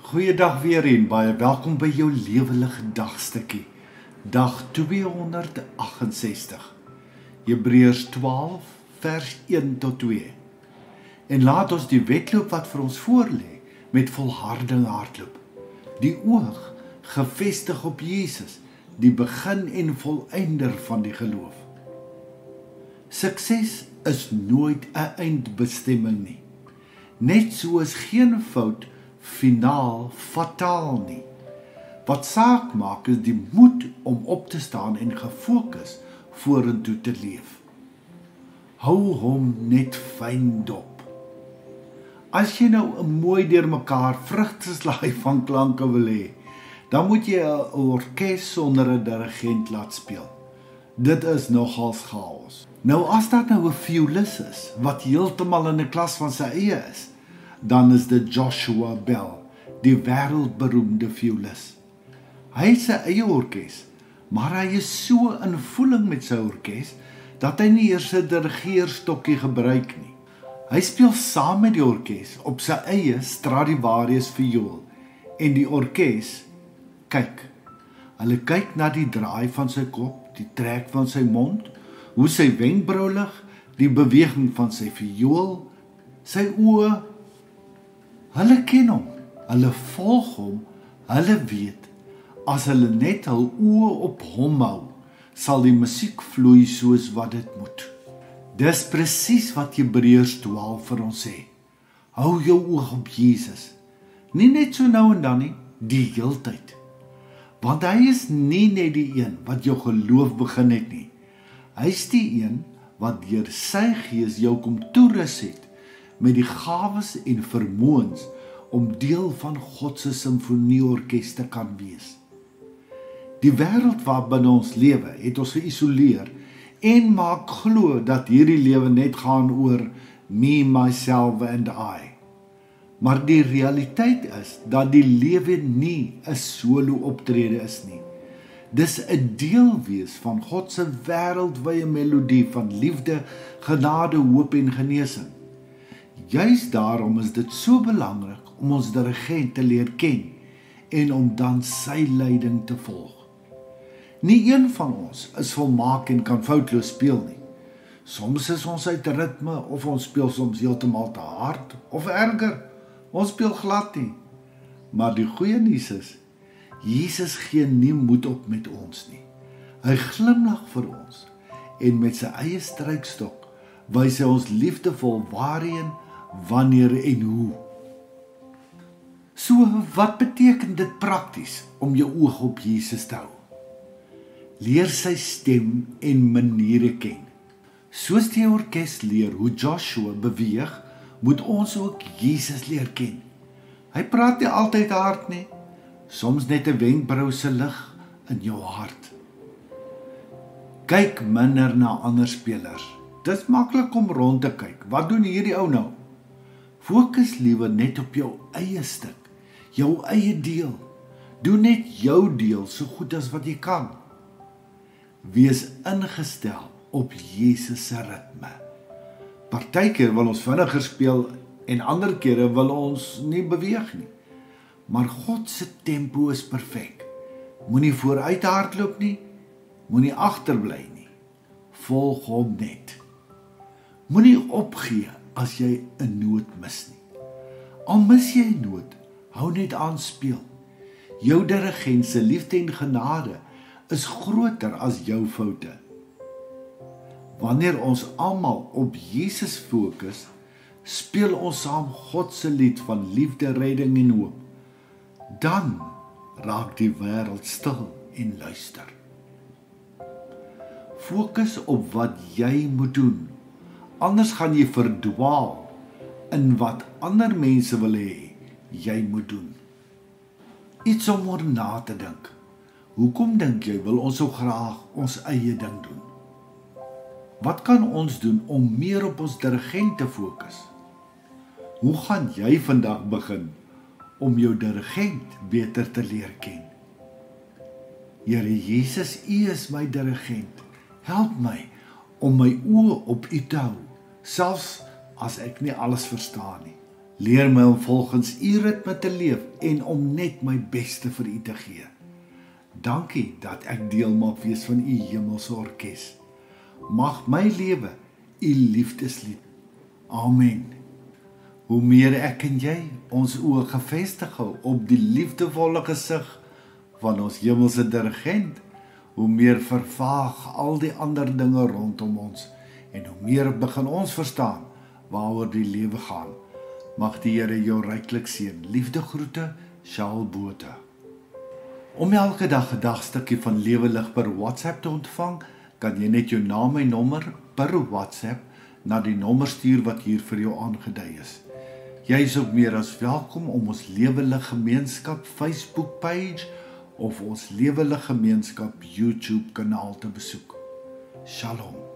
Goeiedag weer en baie welkom by jou lewelige dagstukkie. Dag 268. Hebreërs 12 vers 1 tot 2. En laat ons die wedloop wat vir ons voorlê met volharding hardloop. Die oog gefestig op Jesus, die begin en volëinder van die geloof. Sukses is nooit 'n eindbestemming nie. Net so is geen fout finaal fataal nie. Wat saak maak is die moed om op te staan en gefokus vorentoe te leef. Hou hom net fyn dop. As jy nou 'n mooi deurmekaar vrugteslaai van klanke wil hê, dan moet jy 'n orkes sonder 'n dirigent laat speel. Dit is nogals chaos. Nou as daar nou 'n violis is wat heeltemal in 'n klas van sy eie is, dan is dit Joshua Bell, die wêreldberoemde violis. Hy het sy eie orkes, maar hy is so in voeling met sy orkes, dat hy nie eers 'n dirigeerstokkie gebruik nie. Hy speel saam met die orkes op sy eie Stradivarius viool, en die orkes kyk. Hulle kyk na die draai van sy kop, die trek van sy mond, hoe sy wenkbrau lig, die beweging van sy viool, sy oë. Hulle ken hom, hulle volg hom, hulle weet, as hulle net hul oë op hom hou, sal die musiek vloei soos wat dit moet. Dis presies wat Hebreërs 12 vir ons sê. Hou jou oog op Jesus, nie net so nou en dan nie, die heeltyd. Want hy is nie net die een wat jou geloof begin het nie. Hy is die een wat deur sy gees jou kom toerus het, met die gawes en vermoëns om deel van God se simfonieorkes te kan wees. Die wêreld waarbinne ons lewe het ons geïsoleer en maak glo dat hierdie lewe net gaan oor me, myself and I. Maar die realiteit is dat die lewe nie 'n solo optrede is nie. Dis 'n deel wees van God se wêreldwye melodie van liefde, genade, hoop en genesing. Juist daarom is dit so belangrik om ons dirigent te leer ken en om dan sy leiding te volg. Nie een van ons is volmaak en kan foutloos speel nie. Soms is ons uit ritme of ons speel soms heeltemal te hard of erger, ons speel glad nie. Maar die goeie nuus is, Jesus gee nie moed op met ons nie. Hy glimlag vir ons en met sy eie strykstok wys hy ons liefdevol waarheen, wanneer en hoe. So, wat beteken dit prakties om jou oog op Jesus te hou? Leer sy stem en maniere ken. Soos die orkes leer hoe Joshua beweeg, moet ons ook Jesus leer ken. Hy praat nie altyd hard nie, soms net 'n wenkbrau se lig in jou hart. Kyk minder na ander spelers. Dis maklik om rond te kyk. Wat doen hierdie ou nou? Fokus liewer net op jou eie stuk, jou eie deel. Doen net jou deel so goed as wat jy kan. Wees ingestel op Jesus se ritme. Partykeer wil ons vinniger speel en ander kere wil ons nie beweeg nie. Maar God se tempo is perfek. Moenie vooruit hardloop nie, moenie agterbly nie. Volg hom net. Moenie opgee as jy 'n noot mis nie. Al mis jy 'n noot, hou net aan speel. Jou dirigent se liefde en genade is groter as jou foute. Wanneer ons almal op Jesus fokus, speel ons saam God se lied van liefde, redding en hoop. Dan raak die wêreld stil en luister. Fokus op wat jy moet doen. Anders gaan jy verdwaal in wat ander mense wil hê jy moet doen. Iets om oor na te dink. Hoekom dink jy wil ons so graag ons eie ding doen? Wat kan ons doen om meer op ons dirigent te fokus? Hoe gaan jy vandag begin om jou dirigent beter te leer ken? Here Jesus, U is my dirigent. Help my om my oë op U te hou, selfs as ek nie alles verstaan nie. Leer my om volgens U ritme te leef en om net my beste vir U te gee. Dankie dat ek deel mag wees van U hemelse orkes. Mag my lewe U liefdeslied. Amen. Hoe meer ek en jy ons oë gefestig hou op die liefdevolle gesig van ons hemelse dirigent, hoe meer vervaag al die ander dinge rondom ons en hoe meer begin ons verstaan waaroor die lewe gaan. Mag die Here jou ryklik seën. Liefde groete, Charles Botha. Om elke dag 'n dagstukkie van Lewe Lig per WhatsApp te ontvang, kan jy net jou naam en nommer per WhatsApp na die nommer stuur wat hier vir jou aangedui is. Jy is ook meer as welkom om ons Lewe Lig Gemeenskap Facebook page of ons Lewe Lig Gemeenskap YouTube kanaal te besoek. Shalom.